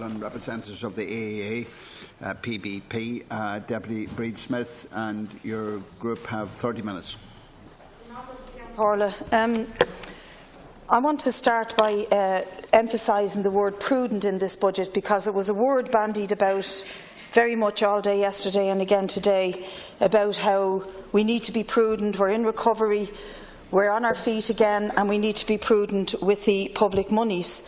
And representatives of the AAA, PBP, Deputy Brid Smith, and your group have 30 minutes. Paula, I want to start by emphasising the word prudent in this budget, because it was a word bandied about very much all day yesterday and again today about how we need to be prudent, we're in recovery, we're on our feet again, and we need to be prudent with the public monies.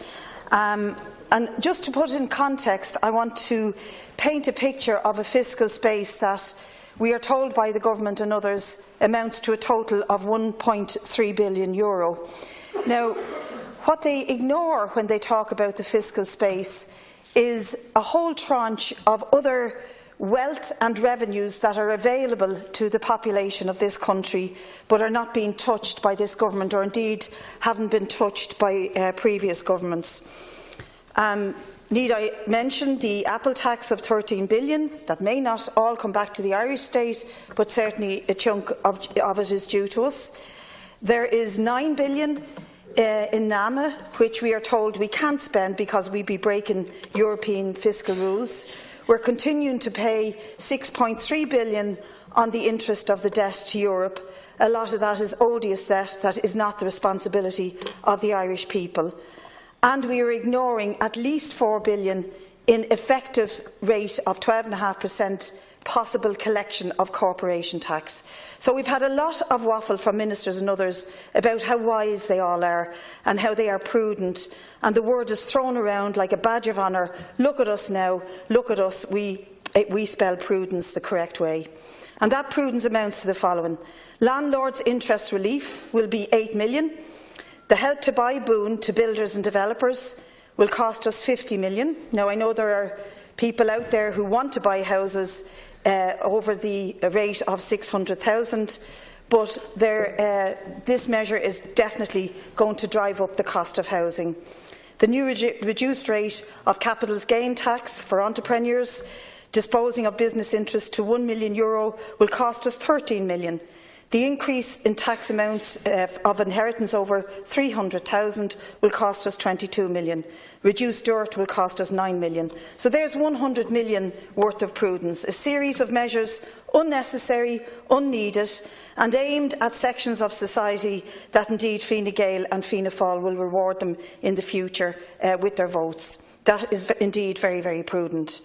And just to put it in context, I want to paint a picture of a fiscal space that we are told by the government and others amounts to a total of €1.3 billion. Now, what they ignore when they talk about the fiscal space is a whole tranche of other wealth and revenues that are available to the population of this country but are not being touched by this government, or indeed haven't been touched by previous governments. Need I mention the Apple tax of €13 billion? That may not all come back to the Irish state, but certainly a chunk of it is due to us. There is €9 billion in NAMA, which we are told we can't spend because we'd be breaking European fiscal rules. We're continuing to pay €6.3 billion on the interest of the debt to Europe. A lot of that is odious debt that is not the responsibility of the Irish people. And we are ignoring at least €4 billion in effective rate of 12.5% possible collection of corporation tax. So we've had a lot of waffle from ministers and others about how wise they all are and how they are prudent, and the word is thrown around like a badge of honour. Look at us now, look at us, we spell prudence the correct way. And that prudence amounts to the following. Landlords' interest relief will be €8 million. The Help to Buy boon to builders and developers will cost us €50 million. Now, I know there are people out there who want to buy houses over the rate of $600,000, but this measure is definitely going to drive up the cost of housing. The new reduced rate of capital gain tax for entrepreneurs disposing of business interests to €1 million will cost us €13 million. The increase in tax amounts of inheritance over $300,000 will cost us €22 million. Reduced dirt will cost us €9 million. So there's €100 million worth of prudence, a series of measures unnecessary, unneeded, and aimed at sections of society that indeed Fine Gael and Fianna Fáil will reward them in the future with their votes. That is indeed very, very prudent.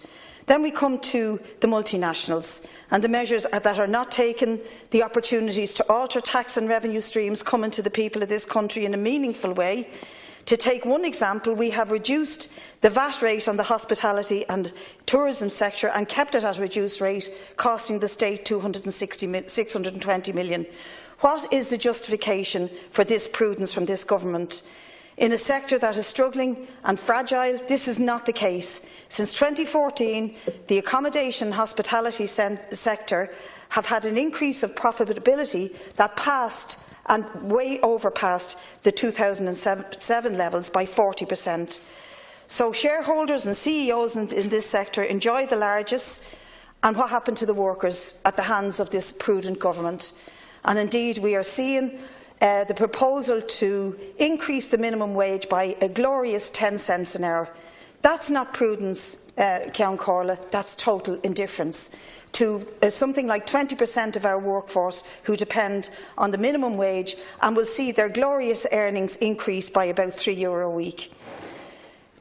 Then we come to the multinationals and the measures that are not taken, the opportunities to alter tax and revenue streams coming to the people of this country in a meaningful way. To take one example, we have reduced the VAT rate on the hospitality and tourism sector and kept it at a reduced rate, costing the state $620 million. What is the justification for this prudence from this government? In a sector that is struggling and fragile, this is not the case. Since 2014, the accommodation and hospitality sector have had an increase of profitability that passed and way overpassed the 2007 levels by 40%. So shareholders and CEOs in this sector enjoy the largest, and what happened to the workers at the hands of this prudent government? And indeed, we are seeing the proposal to increase the minimum wage by a glorious 10 cents an hour. That's not prudence, Ceann Comhairle, that's total indifference to something like 20% of our workforce who depend on the minimum wage and will see their glorious earnings increase by about €3 a week.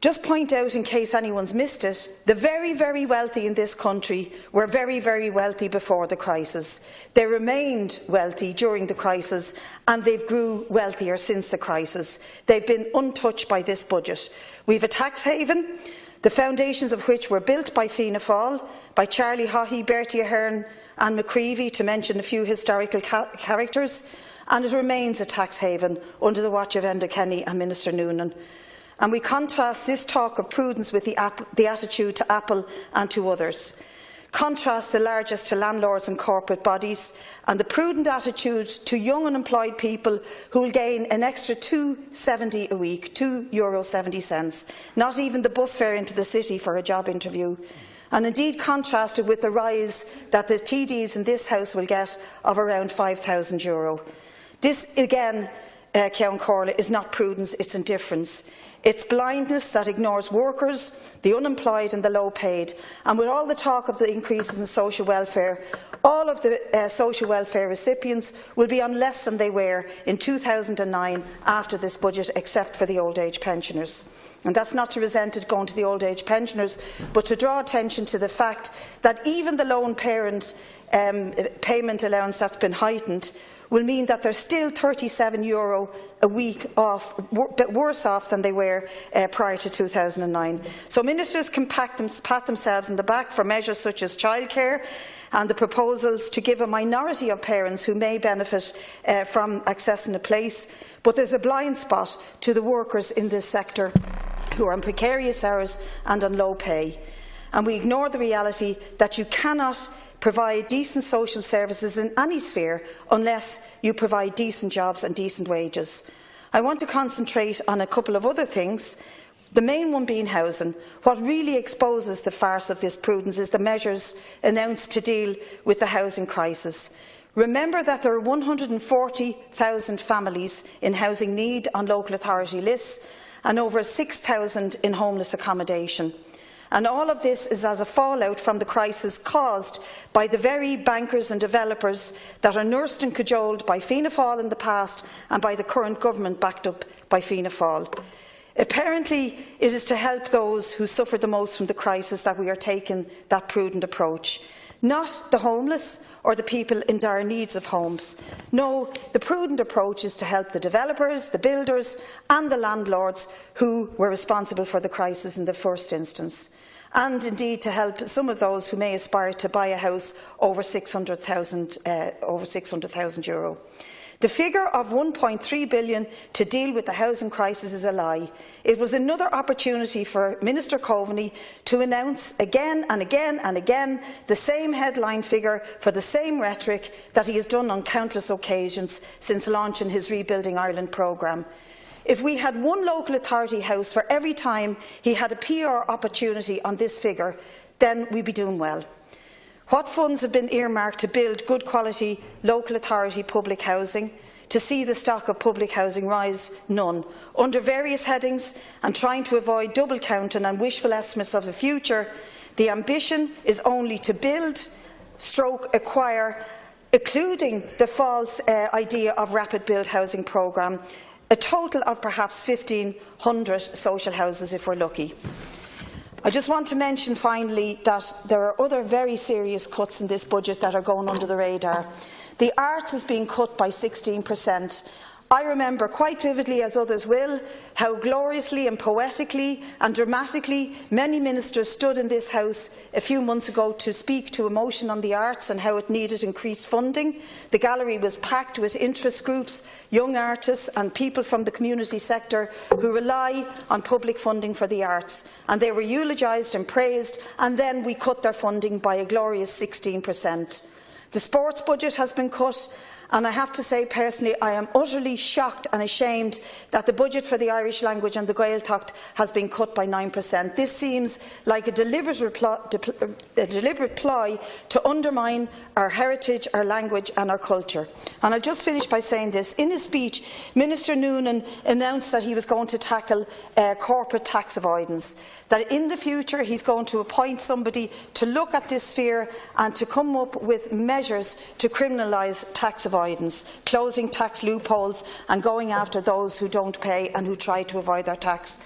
Just point out, in case anyone's missed it, the very, very wealthy in this country were very, very wealthy before the crisis. They remained wealthy during the crisis, and they've grew wealthier since the crisis. They've been untouched by this budget. We have a tax haven, the foundations of which were built by Fianna Fáil, by Charlie Haughey, Bertie Ahern and McCreevy, to mention a few historical characters, and it remains a tax haven under the watch of Enda Kenny and Minister Noonan. And we contrast this talk of prudence with the attitude to Apple and to others. Contrast the largest to landlords and corporate bodies, and the prudent attitude to young unemployed people who will gain an extra €2.70 a week, €2.70, not even the bus fare into the city for a job interview. And indeed contrasted with the rise that the TDs in this House will get of around €5,000. This, again, Ceann Comhairle, is not prudence, it's indifference. It's blindness that ignores workers, the unemployed and the low-paid. And with all the talk of the increases in social welfare, all of the social welfare recipients will be on less than they were in 2009 after this budget, except for the old age pensioners. And that's not to resent it going to the old age pensioners, but to draw attention to the fact that even the lone parent payment allowance that's been heightened will mean that they're still €37 a week off, but worse off than they were prior to 2009. So ministers can pat themselves on the back for measures such as childcare and the proposals to give a minority of parents who may benefit from accessing a place, but there's a blind spot to the workers in this sector who are on precarious hours and on low pay. And we ignore the reality that you cannot provide decent social services in any sphere unless you provide decent jobs and decent wages. I want to concentrate on a couple of other things, the main one being housing. What really exposes the farce of this prudence is the measures announced to deal with the housing crisis. Remember that there are 140,000 families in housing need on local authority lists and over 6,000 in homeless accommodation. And all of this is as a fallout from the crisis caused by the very bankers and developers that are nursed and cajoled by Fianna Fáil in the past and by the current government backed up by Fianna Fáil. Apparently, it is to help those who suffer the most from the crisis that we are taking that prudent approach, not the homeless or the people in dire needs of homes. No, the prudent approach is to help the developers, the builders and the landlords who were responsible for the crisis in the first instance, and indeed to help some of those who may aspire to buy a house over €600,000. The figure of €1.3 billion to deal with the housing crisis is a lie. It was another opportunity for Minister Coveney to announce again and again and again the same headline figure for the same rhetoric that he has done on countless occasions since launching his Rebuilding Ireland programme. If we had one local authority house for every time he had a PR opportunity on this figure, then we'd be doing well. What funds have been earmarked to build good quality local authority public housing? To see the stock of public housing rise? None. Under various headings and trying to avoid double counting and wishful estimates of the future, the ambition is only to build, acquire, including the false idea of rapid build housing programme, a total of perhaps 1,500 social houses if we're lucky. I just want to mention finally that there are other very serious cuts in this budget that are going under the radar. The arts is being cut by 16%. I remember quite vividly, as others will, how gloriously and poetically and dramatically many ministers stood in this House a few months ago to speak to emotion on the arts and how it needed increased funding. The gallery was packed with interest groups, young artists and people from the community sector who rely on public funding for the arts, and they were eulogised and praised, and then we cut their funding by a glorious 16%. The sports budget has been cut, and I have to say personally I am utterly shocked and ashamed that the budget for the Irish language and the Gaeltacht has been cut by 9%. This seems like a deliberate ploy to undermine our heritage, our language and our culture. And I'll just finish by saying this. In his speech, Minister Noonan announced that he was going to tackle corporate tax avoidance, that in the future he is going to appoint somebody to look at this sphere and to come up with measures to criminalise tax avoidance, closing tax loopholes and going after those who don't pay and who try to avoid their tax.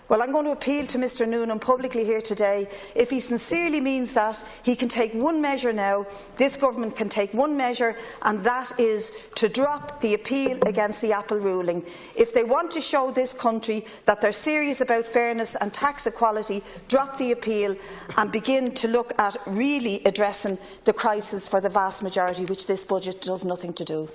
Well, I'm going to appeal to Mr Noonan publicly here today. If he sincerely means that, he can take one measure now. This government can take one measure, and that is to drop the appeal against the Apple ruling. If they want to show this country that they're serious about fairness and tax equality, drop the appeal and begin to look at really addressing the crisis for the vast majority, which this budget does nothing to do.